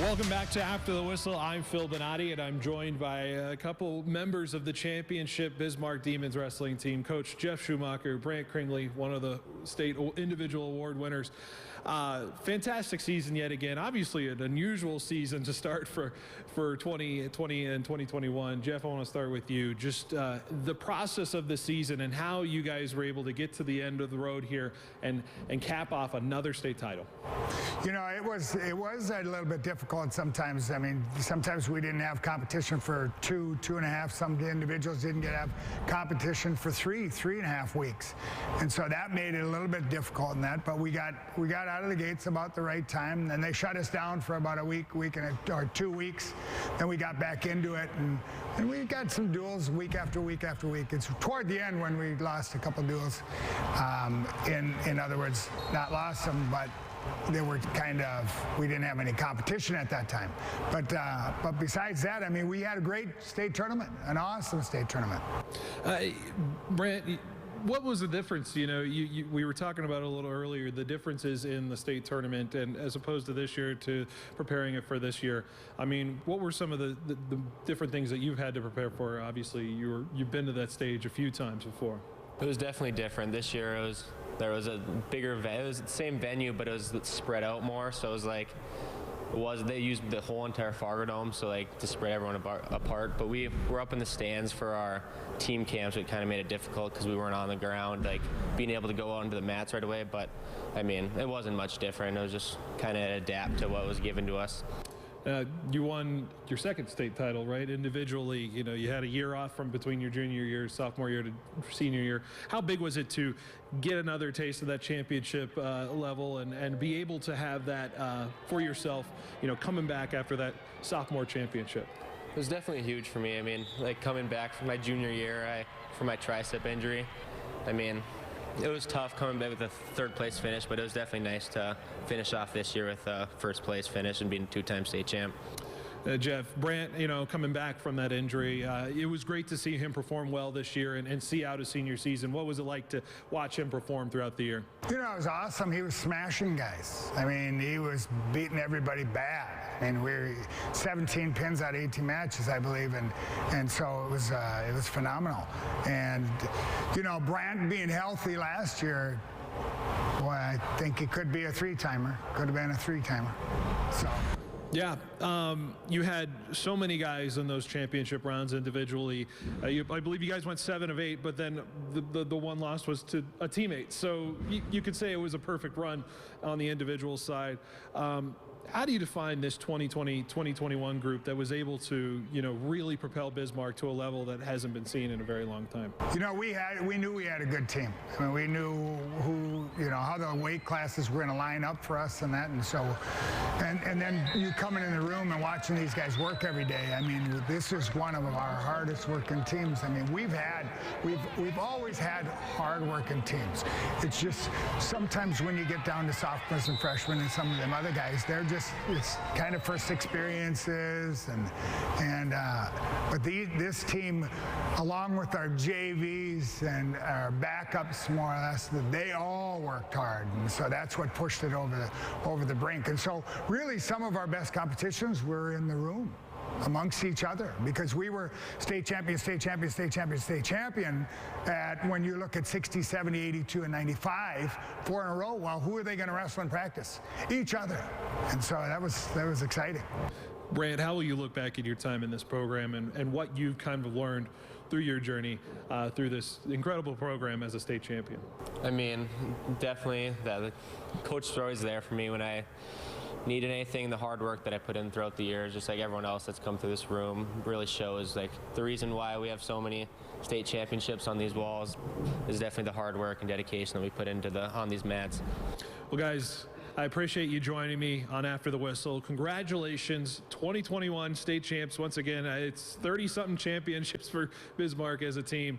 Welcome back to After the Whistle. I'm Phil Bonatti, and I'm joined by a couple members of the championship Bismarck Demons wrestling team. Coach Jeff Schumacher, Brant Kringley, one of the state individual award winners. Fantastic season yet again. Obviously an unusual season to start for 2020 and 2021. Jeff, I want to start with you. Just the process of the season and how you guys were able to get to the end of the road here and cap off another state title. You know, it was a little bit difficult sometimes. I mean, sometimes we didn't have competition for two and a half. Some individuals didn't have competition for three and a half weeks, and so that made it a little bit difficult in that. But we got out of the gates about the right time, and they shut us down for about a week or 2 weeks. Then we got back into it, and we got some duels week after week after week. It's toward the end when we lost a couple duels. In other words, not lost them, but they were we didn't have any competition at that time. But besides that, I mean, we had a great state tournament, an awesome state tournament. Brant, what was the difference? You know, we were talking about it a little earlier, the differences in the state tournament and as opposed to this year to preparing it for this year. I mean, what were some of the different things that you've had to prepare for? Obviously, you've been to that stage a few times before. It was definitely different. This year there was a bigger it was the same venue, but it was spread out more, so it was like they used the whole entire Fargo Dome, so like to spread everyone apart. But we were up in the stands for our team camps, so it kind of made it difficult because we weren't on the ground, like being able to go onto the mats right away. But I mean, it wasn't much different. It was just kind of adapt to what was given to us. You won your second state title, right? Individually, you know, you had a year off from between your junior year, sophomore year to senior year. How big was it to get another taste of that championship level and be able to have that for yourself, you know, coming back after that sophomore championship? It was definitely huge for me. I mean, like coming back from my junior year for my tricep injury, I mean, it was tough coming back with a third place finish, but it was definitely nice to finish off this year with a first place finish and being a two-time state champ. Jeff, Brant, you know, coming back from that injury, it was great to see him perform well this year and see out his senior season. What was it like to watch him perform throughout the year? You know, it was awesome. He was smashing guys. I mean, he was beating everybody bad. I mean, we're 17 pins out of 18 matches, I believe, and so it was phenomenal. And you know, Brant being healthy last year, boy, I think he could be a three-timer. Could have been a three-timer. So. Yeah, you had so many guys in those championship rounds individually. I believe you guys went 7 of 8, but then the one loss was to a teammate. So you could say it was a perfect run on the individual side. How do you define this 2020-2021 group that was able to, you know, really propel Bismarck to a level that hasn't been seen in a very long time? You know, we knew we had a good team. I mean, we knew how the weight classes were going to line up for us and that, and so, and then you coming in the room and watching these guys work every day. I mean, this is one of our hardest working teams. I mean, we've always had hard working teams. It's just sometimes when you get down to sophomores and freshmen and some of them other guys, it's kind of first experiences, but this team, along with our JVs and our backups, more or less, they all worked hard, and so that's what pushed it over the brink. And so really some of our best competitions were in the room amongst each other, because we were state champion, state champion, state champion, state champion at, when you look at 60, 70, 82, and 95, 4 in a row. Well, who are they going to wrestle in practice? Each other. And so that was exciting. Brant, how will you look back at your time in this program and what you've kind of learned through your journey through this incredible program as a state champion? I mean, definitely the coach is always there for me when I needed anything. The hard work that I put in throughout the years, just like everyone else that's come through this room, really shows. Like the reason why we have so many state championships on these walls is definitely the hard work and dedication that we put into on these mats. Well, guys, I appreciate you joining me on After the Whistle. Congratulations, 2021 state champs once again. It's 30-something championships for Bismarck as a team.